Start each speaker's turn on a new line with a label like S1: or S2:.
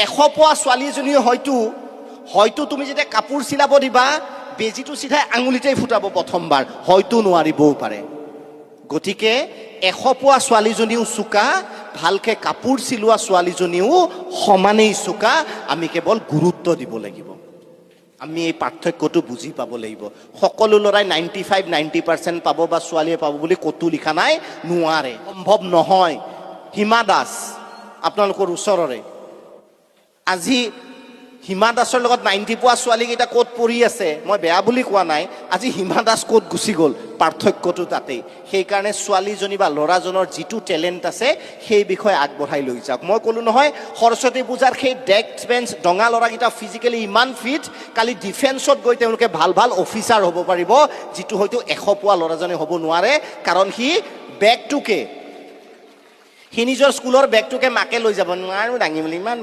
S1: 100 পোৱা ছোৱালীজনীও হয়তো তুমি যেতিয়া কাপোৰ চিলাব দিবা বেজিটো চিধাই আঙুলিতেই ফুটাব প্ৰথমবাৰ, হয়তো নোৱাৰিবও পাৰে। গতিকে 100 পোৱা ছোৱালীজনীও চোকা, ভালকে কাপোৰ চিলোৱা ছোৱালীজনীও সমানেই চোকা। আমি কেৱল গুৰুত্ব দিব লাগিব, আমি এই পাৰ্থক্যটো বুজি পাব লাগিব। সকলো ল'ৰাই 95-90% পাব বা ছোৱালীয়ে পাব বুলি ক'তো লিখা নাই, নোৱাৰে, সম্ভৱ নহয়। হিমা দাস আপোনালোকৰ ওচৰৰে, আজি হিমা দাসৰ লগত 90 পোৱা ছোৱালীকেইটা ক'ত পৰি আছে, মই বেয়া বুলি কোৱা নাই, আজি হিমা দাস ক'ত গুচি গ'ল, পাৰ্থক্যটো তাতেই। সেইকাৰণে ছোৱালীজনী বা ল'ৰাজনৰ যিটো টেলেণ্ট আছে সেই বিষয়ে আগবঢ়াই লৈ যাওক। মই ক'লোঁ নহয়, সৰস্বতী পূজাৰ সেই ডেস্ক বেঞ্চ ডঙা ল'ৰাকেইটা ফিজিকেলি ইমান ফিট, কালি ডিফেন্সত গৈ তেওঁলোকে ভাল ভাল অফিচাৰ হ'ব পাৰিব, যিটো হয়তো 100 পোৱা ল'ৰাজনে হ'ব নোৱাৰে। কাৰণ সি বেগটোকে, সি নিজৰ স্কুলৰ বেগটোকে মাকে লৈ যাব, নোৱাৰো দাঙিবলৈ, ইমান